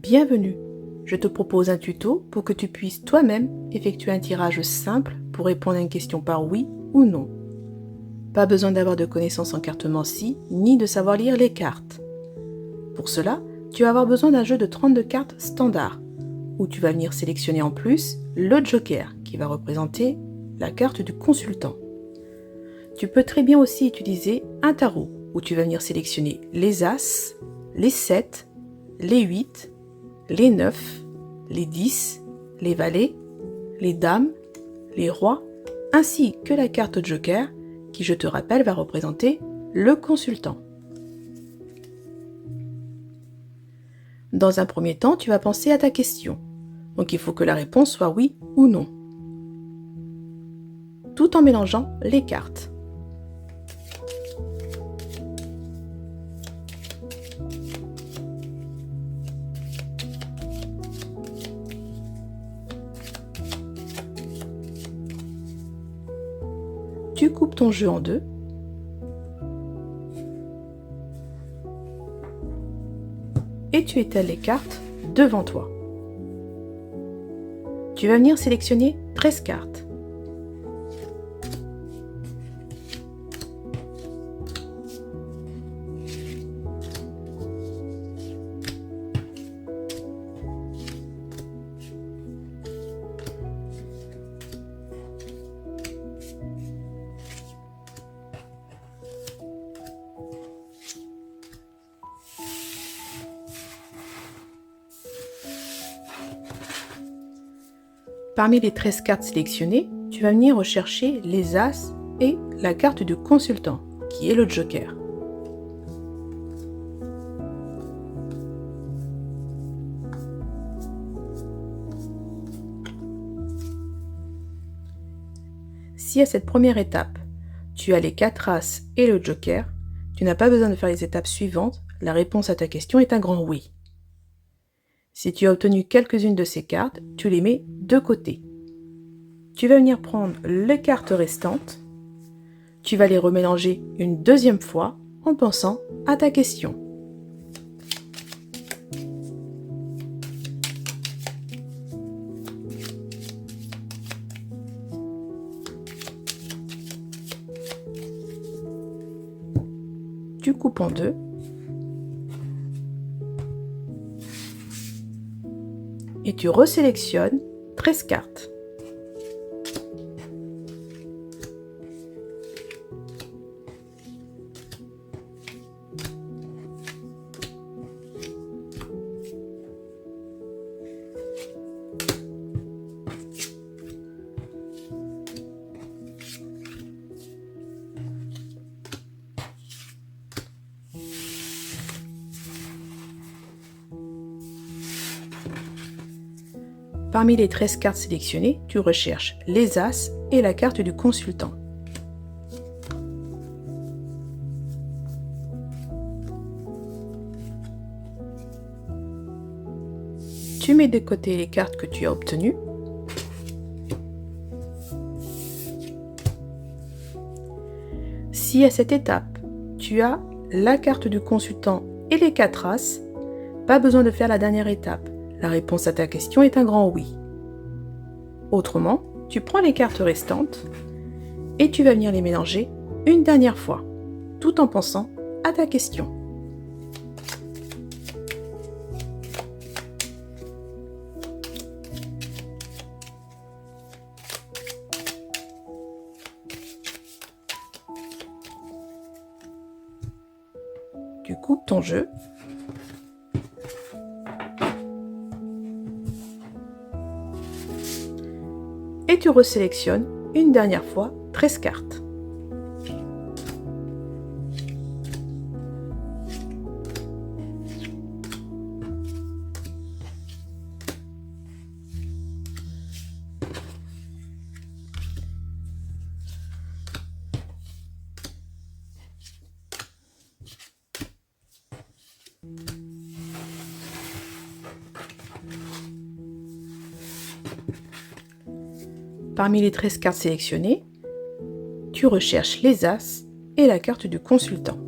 Bienvenue! Je te propose un tuto pour que tu puisses toi-même effectuer un tirage simple pour répondre à une question par oui ou non. Pas besoin d'avoir de connaissances en cartomancie ni de savoir lire les cartes. Pour cela, tu vas avoir besoin d'un jeu de 32 cartes standard où tu vas venir sélectionner en plus le joker qui va représenter la carte du consultant. Tu peux très bien aussi utiliser un tarot où tu vas venir sélectionner les As, les 7, les 8, les 9, les 10, les valets, les dames, les rois, ainsi que la carte joker qui, je te rappelle, va représenter le consultant. Dans un premier temps, tu vas penser à ta question. Donc il faut que la réponse soit oui ou non. Tout en mélangeant les cartes. Tu coupes ton jeu en deux. Et tu étales les cartes devant toi. Tu vas venir sélectionner 13 cartes. Parmi les 13 cartes sélectionnées, tu vas venir rechercher les As et la carte du consultant, qui est le joker. Si à cette première étape, tu as les 4 As et le joker, tu n'as pas besoin de faire les étapes suivantes, la réponse à ta question est un grand oui. Si tu as obtenu quelques-unes de ces cartes, tu les mets de côté. Tu vas venir prendre les cartes restantes, tu vas les remélanger une deuxième fois en pensant à ta question. Tu coupes en deux. Et tu resélectionnes 13 cartes. Parmi les 13 cartes sélectionnées, tu recherches les As et la carte du consultant. Tu mets de côté les cartes que tu as obtenues. Si à cette étape, tu as la carte du consultant et les 4 As, pas besoin de faire la dernière étape. La réponse à ta question est un grand oui. Autrement, tu prends les cartes restantes et tu vas venir les mélanger une dernière fois, tout en pensant à ta question. Tu coupes ton jeu. Et tu resélectionnes une dernière fois 13 cartes. Parmi les 13 cartes sélectionnées, tu recherches les As et la carte du consultant.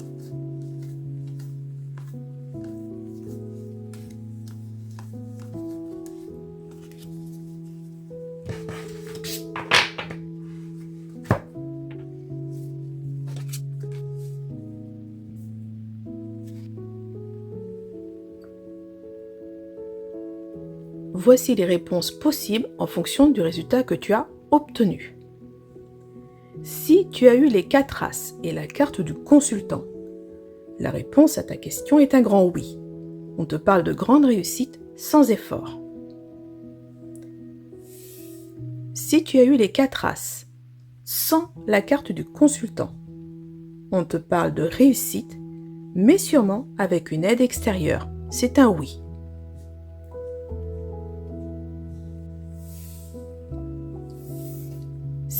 voici les réponses possibles en fonction du résultat que tu as obtenu. Si tu as eu les 4 As et la carte du consultant, la réponse à ta question est un grand oui. On te parle de grande réussite sans effort. Si tu as eu les 4 As sans la carte du consultant, on te parle de réussite, mais sûrement avec une aide extérieure. C'est un oui.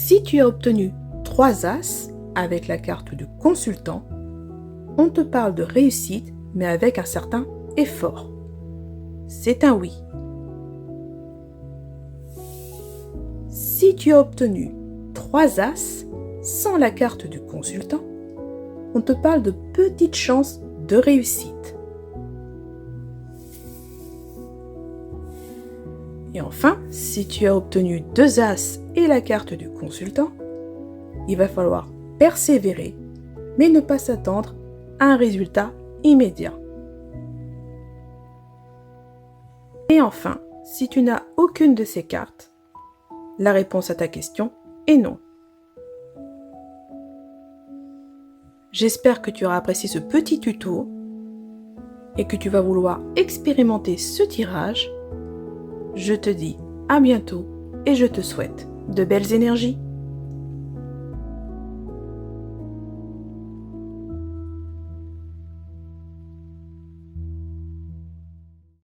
Si tu as obtenu 3 As avec la carte du consultant, on te parle de réussite, mais avec un certain effort. C'est un oui. Si tu as obtenu 3 As sans la carte du consultant, on te parle de petites chances de réussite. Et enfin, si tu as obtenu 2 As et la carte du consultant, il va falloir persévérer, mais ne pas s'attendre à un résultat immédiat. Et enfin, si tu n'as aucune de ces cartes, la réponse à ta question est non. J'espère que tu auras apprécié ce petit tuto et que tu vas vouloir expérimenter ce tirage. Je te dis à bientôt et je te souhaite de belles énergies.